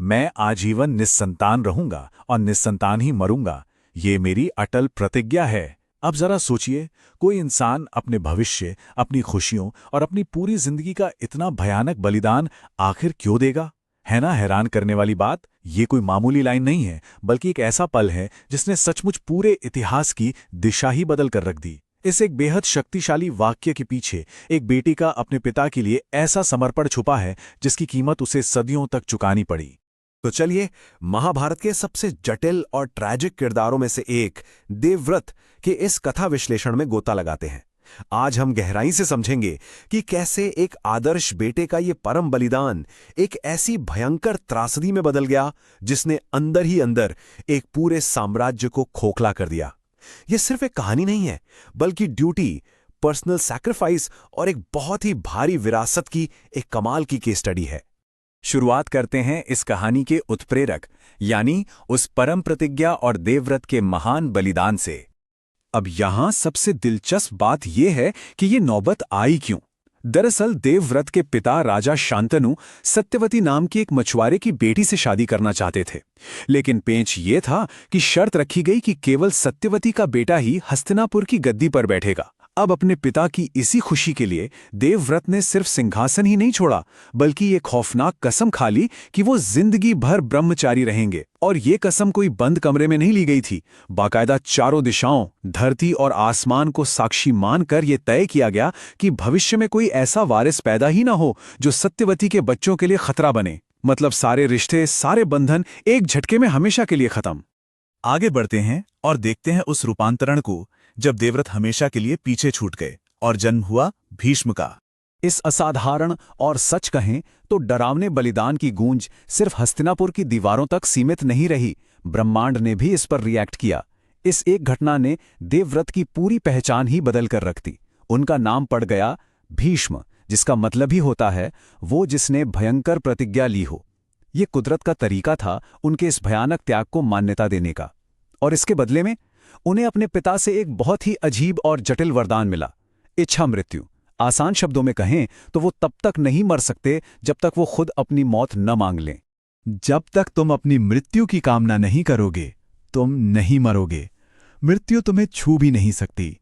मैं आजीवन निस्संतान रहूंगा और निस्संतान ही मरूंगा। ये मेरी अटल प्रतिज्ञा है। अब जरा सोचिए, कोई इंसान अपने भविष्य, अपनी खुशियों और अपनी पूरी जिंदगी का इतना भयानक बलिदान आखिर क्यों देगा? है ना हैरान करने वाली बात? ये कोई मामूली लाइन नहीं है, बल्कि एक ऐसा पल है जिसने सचमुच पूरे इतिहास की दिशा ही बदल कर रख दी। इस एक बेहद शक्तिशाली वाक्य के पीछे एक बेटी का अपने पिता के लिए ऐसा समर्पण छुपा है जिसकी कीमत उसे सदियों तक चुकानी पड़ी। तो चलिए, महाभारत के सबसे जटिल और ट्रैजिक किरदारों में से एक देवव्रत के इस कथा विश्लेषण में गोता लगाते हैं। आज हम गहराई से समझेंगे कि कैसे एक आदर्श बेटे का ये परम बलिदान एक ऐसी भयंकर त्रासदी में बदल गया जिसने अंदर ही अंदर एक पूरे साम्राज्य को खोखला कर दिया। यह सिर्फ एक कहानी नहीं है, बल्कि ड्यूटी, पर्सनल सैक्रिफाइस और एक बहुत ही भारी विरासत की एक कमाल की केस स्टडी है। शुरुआत करते हैं इस कहानी के उत्प्रेरक यानी उस परम प्रतिज्ञा और देवव्रत के महान बलिदान से। अब यहां सबसे दिलचस्प बात यह है कि ये नौबत आई क्यों। दरअसल देवव्रत के पिता राजा शांतनु सत्यवती नाम की एक मछुआरे की बेटी से शादी करना चाहते थे, लेकिन पेंच ये था कि शर्त रखी गई कि केवल सत्यवती का बेटा ही हस्तिनापुर की गद्दी पर बैठेगा। अब अपने पिता की इसी खुशी के लिए देवव्रत ने सिर्फ सिंहासन ही नहीं छोड़ा, बल्कि ये खौफनाक कसम खा ली कि वो जिंदगी भर ब्रह्मचारी रहेंगे। और ये कसम कोई बंद कमरे में नहीं ली गई थी, बाकायदा चारों दिशाओं, धरती और आसमान को साक्षी मानकर यह तय किया गया कि भविष्य में कोई ऐसा वारिस पैदा ही ना हो जो सत्यवती के बच्चों के लिए खतरा बने। मतलब सारे रिश्ते, सारे बंधन एक झटके में हमेशा के लिए खत्म। आगे बढ़ते हैं और देखते हैं उस रूपांतरण को जब देवव्रत हमेशा के लिए पीछे छूट गए और जन्म हुआ भीष्म का। इस असाधारण और सच कहें तो डरावने बलिदान की गूंज सिर्फ हस्तिनापुर की दीवारों तक सीमित नहीं रही, ब्रह्मांड ने भी इस पर रिएक्ट किया। इस एक घटना ने देवव्रत की पूरी पहचान ही बदल कर रख दी। उनका नाम पड़ गया भीष्म, जिसका मतलब ही होता है वो जिसने भयंकर प्रतिज्ञा ली हो। ये कुदरत का तरीका था उनके इस भयानक त्याग को मान्यता देने का। और इसके बदले में उन्हें अपने पिता से एक बहुत ही अजीब और जटिल वरदान मिला, इच्छा मृत्यु। आसान शब्दों में कहें तो वो तब तक नहीं मर सकते जब तक वो खुद अपनी मौत न मांग लें। जब तक तुम अपनी मृत्यु की कामना नहीं करोगे, तुम नहीं मरोगे। मृत्यु तुम्हें छू भी नहीं सकती।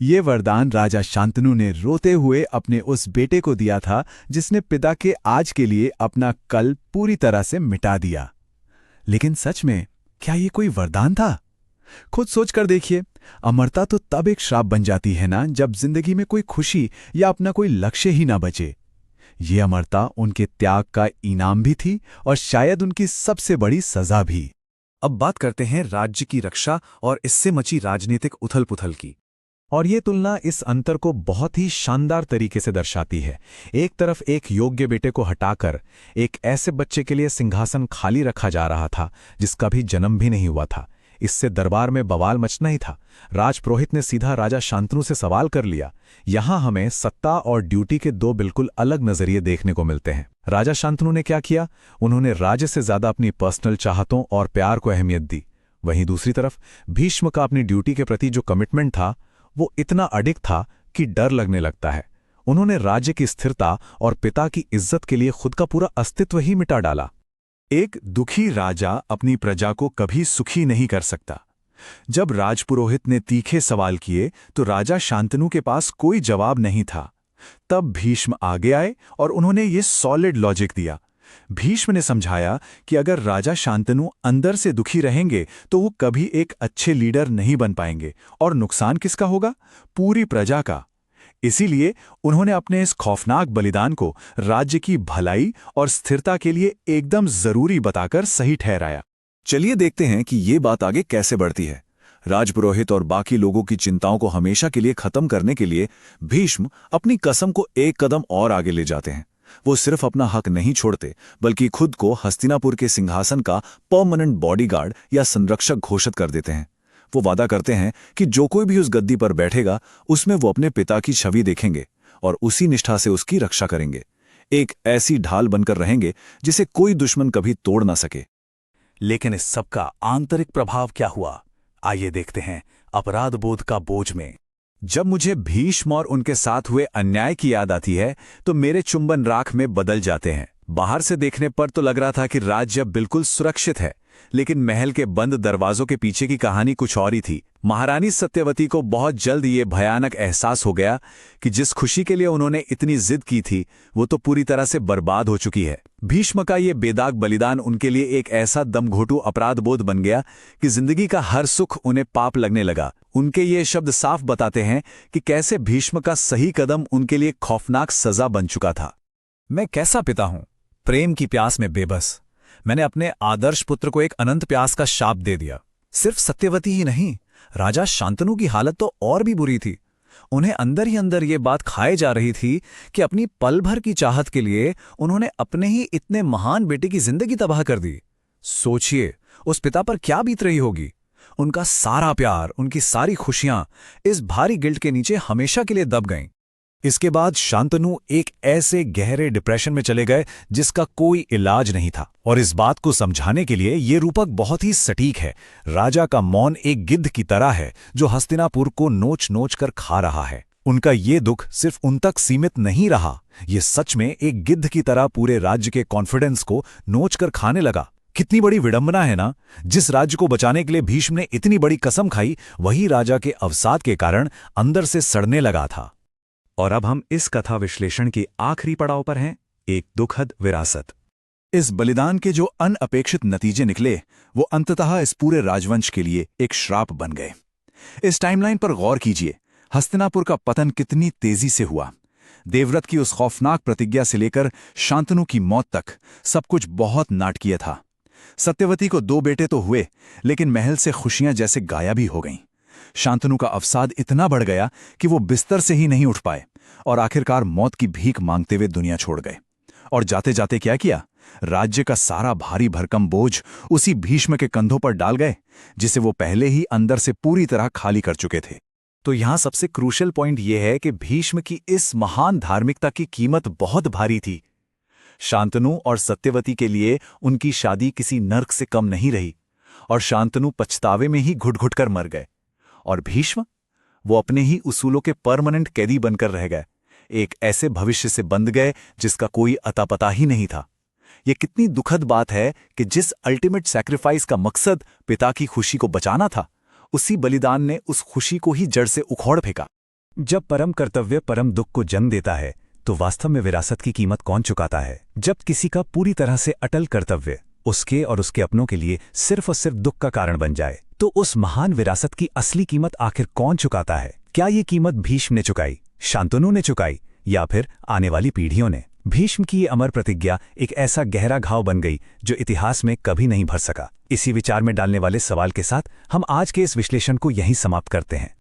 ये वरदान राजा शांतनु ने रोते हुए अपने उस बेटे को दिया था जिसने पिता के आज के लिए अपना कल पूरी तरह से मिटा दिया। लेकिन सच में क्या ये कोई वरदान था? खुद सोच कर देखिए, अमरता तो तब एक श्राप बन जाती है ना, जब जिंदगी में कोई खुशी या अपना कोई लक्ष्य ही ना बचे। ये अमरता उनके त्याग का इनाम भी थी और शायद उनकी सबसे बड़ी सजा भी। अब बात करते हैं राज्य की रक्षा और इससे मची राजनीतिक उथल-पुथल की। और ये तुलना इस अंतर को बहुत ही शानदार तरीके से दर्शाती है। एक तरफ एक योग्य बेटे को हटाकर एक ऐसे बच्चे के लिए सिंहासन खाली रखा जा रहा था जिसका भी जन्म भी नहीं हुआ था। इससे दरबार में बवाल मचना ही था। राजपुरोहित ने सीधा राजा शांतनु से सवाल कर लिया। यहां हमें सत्ता और ड्यूटी के दो बिल्कुल अलग नजरिए देखने को मिलते हैं। राजा शांतनु ने क्या किया? उन्होंने राज्य से ज्यादा अपनी पर्सनल चाहतों और प्यार को अहमियत दी। वहीं दूसरी तरफ भीष्म का अपनी ड्यूटी के प्रति जो कमिटमेंट था वो इतना अडिग था कि डर लगने लगता है। उन्होंने राज्य की स्थिरता और पिता की इज्जत के लिए खुद का पूरा अस्तित्व ही मिटा डाला। एक दुखी राजा अपनी प्रजा को कभी सुखी नहीं कर सकता। जब राजपुरोहित ने तीखे सवाल किए तो राजा शांतनु के पास कोई जवाब नहीं था। तब भीष्म आगे आए और उन्होंने ये सॉलिड लॉजिक दिया। भीष्म ने समझाया कि अगर राजा शांतनु अंदर से दुखी रहेंगे तो वो कभी एक अच्छे लीडर नहीं बन पाएंगे, और नुकसान किसका होगा? पूरी प्रजा का। इसीलिए उन्होंने अपने इस खौफनाक बलिदान को राज्य की भलाई और स्थिरता के लिए एकदम जरूरी बताकर सही ठहराया। चलिए देखते हैं कि ये बात आगे कैसे बढ़ती है। राजपुरोहित और बाकी लोगों की चिंताओं को हमेशा के लिए खत्म करने के लिए भीष्म अपनी कसम को एक कदम और आगे ले जाते हैं। वो सिर्फ अपना हक नहीं छोड़ते, बल्कि खुद को हस्तिनापुर के सिंहासन का परमानेंट बॉडीगार्ड या संरक्षक घोषित कर देते हैं। वो वादा करते हैं कि जो कोई भी उस गद्दी पर बैठेगा उसमें वो अपने पिता की छवि देखेंगे और उसी निष्ठा से उसकी रक्षा करेंगे। एक ऐसी ढाल बनकर रहेंगे जिसे कोई दुश्मन कभी तोड़ ना सके। लेकिन इस सबका आंतरिक प्रभाव क्या हुआ? आइए देखते हैं अपराध बोध का बोझ में। जब मुझे भीष्म और उनके साथ हुए अन्याय की याद आती है तो मेरे चुंबन राख में बदल जाते हैं। बाहर से देखने पर तो लग रहा था कि राज्य बिल्कुल सुरक्षित है, लेकिन महल के बंद दरवाजों के पीछे की कहानी कुछ और ही थी। महारानी सत्यवती को बहुत जल्द ये भयानक एहसास हो गया कि जिस खुशी के लिए उन्होंने इतनी जिद की थी वो तो पूरी तरह से बर्बाद हो चुकी है। भीष्म का ये बेदाग बलिदान उनके लिए एक ऐसा दमघोटू अपराध बोध बन गया कि जिंदगी का हर सुख उन्हें पाप लगने लगा। उनके ये शब्द साफ बताते हैं कि कैसे भीष्म का सही कदम उनके लिए खौफनाक सजा बन चुका था। मैं कैसा पिता हूं, प्रेम की प्यास में बेबस। मैंने अपने आदर्श पुत्र को एक अनंत प्यास का शाप दे दिया। सिर्फ सत्यवती ही नहीं, राजा शांतनु की हालत तो और भी बुरी थी। उन्हें अंदर ही अंदर ये बात खाए जा रही थी कि अपनी पल भर की चाहत के लिए उन्होंने अपने ही इतने महान बेटे की जिंदगी तबाह कर दी। सोचिए उस पिता पर क्या बीत रही होगी। उनका सारा प्यार, उनकी सारी खुशियां इस भारी गिल्ट के नीचे हमेशा के लिए दब गईं। इसके बाद शांतनु एक ऐसे गहरे डिप्रेशन में चले गए जिसका कोई इलाज नहीं था। और इस बात को समझाने के लिए ये रूपक बहुत ही सटीक है। राजा का मौन एक गिद्ध की तरह है जो हस्तिनापुर को नोच नोच कर खा रहा है। उनका ये दुख सिर्फ उन तक सीमित नहीं रहा, ये सच में एक गिद्ध की तरह पूरे राज्य के कॉन्फिडेंस को नोच कर खाने लगा। कितनी बड़ी विडंबना है ना। जिस राज्य को बचाने के लिए भीष्म ने इतनी बड़ी कसम खाई, वही राजा के अवसाद के कारण अंदर से सड़ने लगा था। और अब हम इस कथा विश्लेषण के आखिरी पड़ाव पर हैं, एक दुखद विरासत। इस बलिदान के जो अनअपेक्षित नतीजे निकले वो अंततः इस पूरे राजवंश के लिए एक श्राप बन गए। इस टाइमलाइन पर गौर कीजिए, हस्तिनापुर का पतन कितनी तेजी से हुआ। देवव्रत की उस खौफनाक प्रतिज्ञा से लेकर शांतनु की मौत तक सब कुछ बहुत नाटकीय था। सत्यवती को 2 बेटे तो हुए, लेकिन महल से खुशियां जैसे गायब ही हो गईं। शांतनु का अवसाद इतना बढ़ गया कि वो बिस्तर से ही नहीं उठ पाए और आखिरकार मौत की भीख मांगते हुए दुनिया छोड़ गए। और जाते जाते क्या किया, राज्य का सारा भारी भरकम बोझ उसी भीष्म के कंधों पर डाल गए, जिसे वो पहले ही अंदर से पूरी तरह खाली कर चुके थे। तो यहां सबसे क्रूशियल पॉइंट यह है कि भीष्म की इस महान धार्मिकता की कीमत बहुत भारी थी। शांतनु और सत्यवती के लिए उनकी शादी किसी नर्क से कम नहीं रही, और शांतनु पछतावे में ही घुट-घुट कर मर गए, और भीष्म वो अपने ही उसूलों के परमानेंट कैदी बनकर रह गए, एक ऐसे भविष्य से बंध गए जिसका कोई अता पता ही नहीं था। यह कितनी दुखद बात है कि जिस अल्टीमेट सैक्रिफाइस का मकसद पिता की खुशी को बचाना था, उसी बलिदान ने उस खुशी को ही जड़ से उखोड़ फेंका। जब परम कर्तव्य परम दुख को जन्म देता है तो वास्तव में विरासत की कीमत कौन चुकाता है? जब किसी का पूरी तरह से अटल कर्तव्य उसके और उसके अपनों के लिए सिर्फ और सिर्फ दुख का कारण बन जाए, तो उस महान विरासत की असली कीमत आखिर कौन चुकाता है? क्या ये कीमत भीष्म ने चुकाई, शांतनु ने चुकाई, या फिर आने वाली पीढ़ियों ने? भीष्म की ये अमर प्रतिज्ञा एक ऐसा गहरा घाव बन गई जो इतिहास में कभी नहीं भर सका। इसी विचार में डालने वाले सवाल के साथ हम आज के इस विश्लेषण को यहीं समाप्त करते हैं।